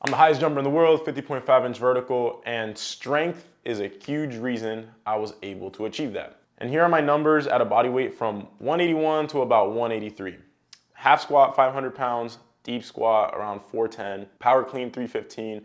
I'm the highest jumper in the world, 50.5-inch vertical, and strength is a huge reason I was able to achieve that. And here are my numbers at a body weight from 181 to about 183. Half squat, 500 pounds, deep squat around 410, power clean 315,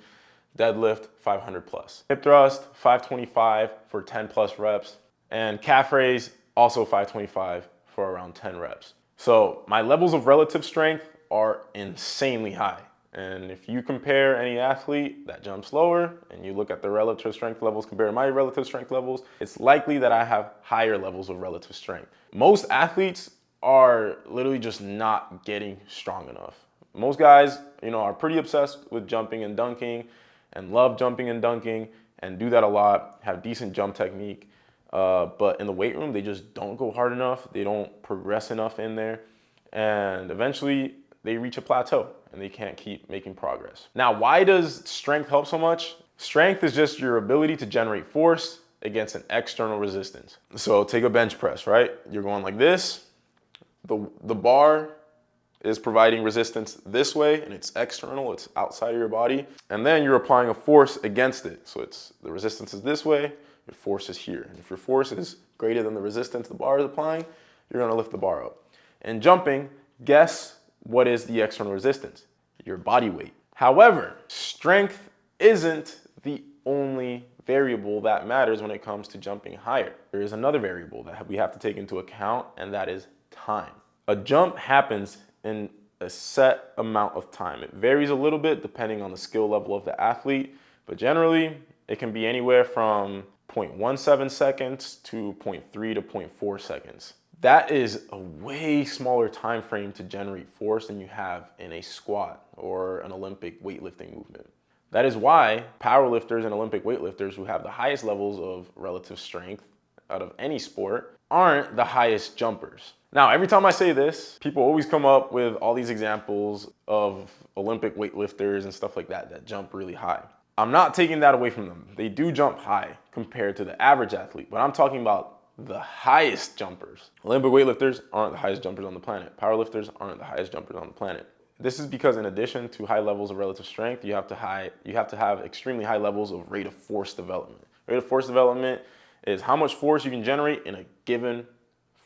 deadlift 500 plus. Hip thrust 525 for 10 plus reps, and calf raise also 525 for around 10 reps. So my levels of relative strength are insanely high. And if you compare any athlete that jumps lower and you look at the relative strength levels compared to my relative strength levels, it's likely that I have higher levels of relative strength. Most athletes are literally just not getting strong enough. Most guys, are pretty obsessed with jumping and dunking and love jumping and dunking and do that a lot, have decent jump technique. But in the weight room, they just don't go hard enough. They don't progress enough in there. And eventually they reach a plateau and they can't keep making progress. Now, why does strength help so much? Strength is just your ability to generate force against an external resistance. So take a bench press, right? You're going like this. The bar is providing resistance this way, and it's external, it's outside of your body. And then you're applying a force against it. So the resistance is this way, your force is here. And if your force is greater than the resistance the bar is applying, you're gonna lift the bar up. And jumping, guess what is the external resistance? Your body weight. However, strength isn't the only variable that matters when it comes to jumping higher. There is another variable that we have to take into account, and that is time. A jump happens in a set amount of time. It varies a little bit depending on the skill level of the athlete, but generally it can be anywhere from 0.17 seconds to 0.3 to 0.4 seconds. That is a way smaller time frame to generate force than you have in a squat or an Olympic weightlifting movement. That is why powerlifters and Olympic weightlifters who have the highest levels of relative strength out of any sport aren't the highest jumpers. Now, every time I say this, people always come up with all these examples of Olympic weightlifters and stuff like that jump really high. I'm not taking that away from them. They do jump high compared to the average athlete, but I'm talking about the highest jumpers. Olympic weightlifters aren't the highest jumpers on the planet. Powerlifters aren't the highest jumpers on the planet. This is because in addition to high levels of relative strength, you have to have extremely high levels of rate of force development. Rate of force development is how much force you can generate in a given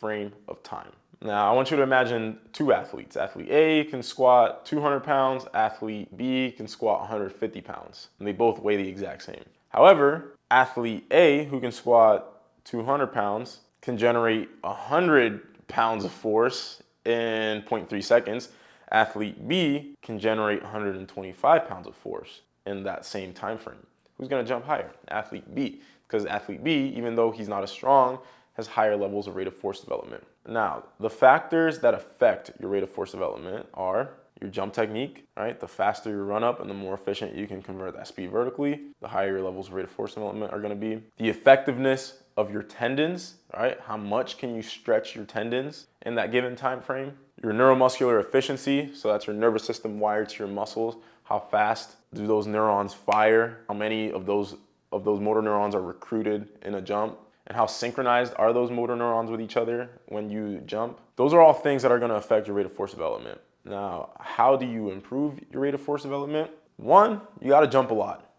frame of time. Now, I want you to imagine two athletes. Athlete A can squat 200 pounds, athlete B can squat 150 pounds, and they both weigh the exact same. However, athlete A, who can squat 200 pounds, can generate 100 pounds of force in 0.3 seconds. Athlete B can generate 125 pounds of force in that same time frame. Who's gonna jump higher? Athlete B, because athlete B, even though he's not as strong, has higher levels of rate of force development. Now, the factors that affect your rate of force development are your jump technique, right? The faster you run up and the more efficient you can convert that speed vertically, the higher your levels of rate of force development are gonna be. The effectiveness of your tendons, right? How much can you stretch your tendons in that given time frame? Your neuromuscular efficiency, so that's your nervous system wired to your muscles. How fast do those neurons fire? How many of those motor neurons are recruited in a jump? And how synchronized are those motor neurons with each other when you jump? Those are all things that are gonna affect your rate of force development. Now, how do you improve your rate of force development? One, you gotta jump a lot.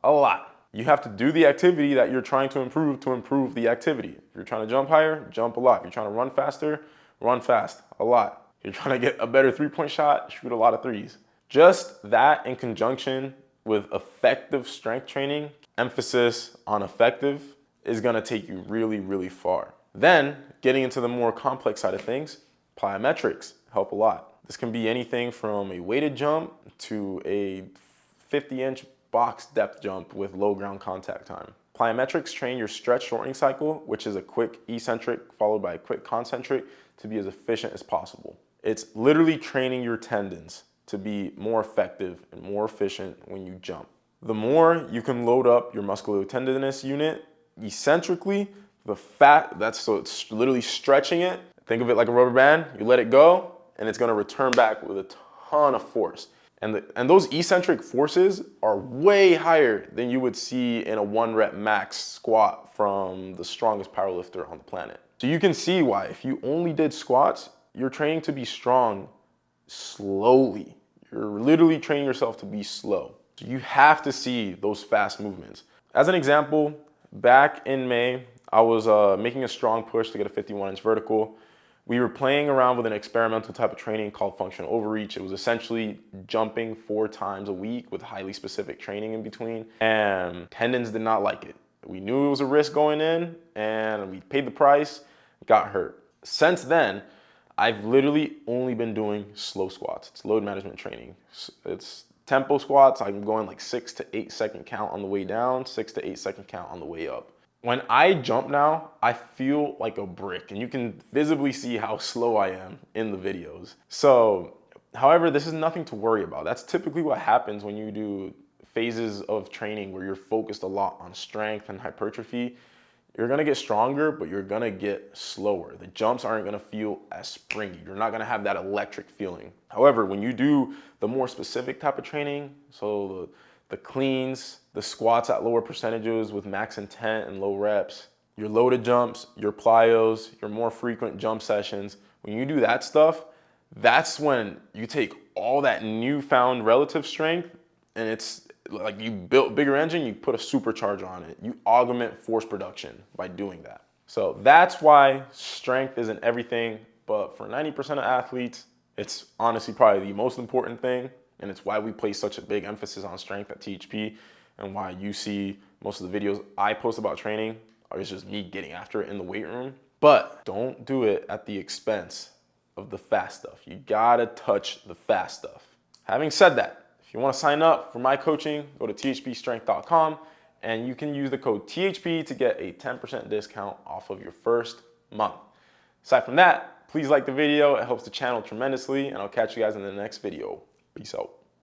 A lot. You have to do the activity that you're trying to improve the activity. If you're trying to jump higher, jump a lot. If you're trying to run faster, run fast, a lot. If you're trying to get a better three-point shot, shoot a lot of threes. Just that in conjunction with effective strength training, emphasis on effective, is gonna take you really, really far. Then, getting into the more complex side of things, plyometrics help a lot. This can be anything from a weighted jump to a 50-inch box depth jump with low ground contact time. Plyometrics train your stretch shortening cycle, which is a quick eccentric followed by a quick concentric, to be as efficient as possible. It's literally training your tendons to be more effective and more efficient when you jump. The more you can load up your musculotendinous unit eccentrically, so it's literally stretching it. Think of it like a rubber band. You let it go, and it's gonna return back with a ton of force. And those eccentric forces are way higher than you would see in a 1-rep max squat from the strongest powerlifter on the planet. So you can see why if you only did squats, you're training to be strong slowly. You're literally training yourself to be slow. So you have to see those fast movements. As an example, back in May, I was making a strong push to get a 51-inch vertical. We were playing around with an experimental type of training called functional overreach. It was essentially jumping 4 times a week with highly specific training in between, and tendons did not like it. We knew it was a risk going in, and we paid the price, got hurt. Since then, I've literally only been doing slow squats. It's load management training. It's tempo squats. I'm going like 6 to 8 second count on the way down, 6 to 8 second count on the way up. When I jump now, I feel like a brick, and you can visibly see how slow I am in the videos. So, however, this is nothing to worry about. That's typically what happens when you do phases of training where you're focused a lot on strength and hypertrophy. You're gonna get stronger, but you're gonna get slower. The jumps aren't gonna feel as springy. You're not gonna have that electric feeling. However, when you do the more specific type of training, so the cleans, the squats at lower percentages with max intent and low reps, your loaded jumps, your plyos, your more frequent jump sessions, when you do that stuff, that's when you take all that newfound relative strength, and it's like you built bigger engine, you put a supercharger on it. You augment force production by doing that. So that's why strength isn't everything, but for 90% of athletes, it's honestly probably the most important thing. And it's why we place such a big emphasis on strength at THP, and why you see most of the videos I post about training are just me getting after it in the weight room. But don't do it at the expense of the fast stuff. You gotta touch the fast stuff. Having said that, if you want to sign up for my coaching, go to THPstrength.com, and you can use the code THP to get a 10% discount off of your first month. Aside from that, please like the video. It helps the channel tremendously, and I'll catch you guys in the next video. Peace out.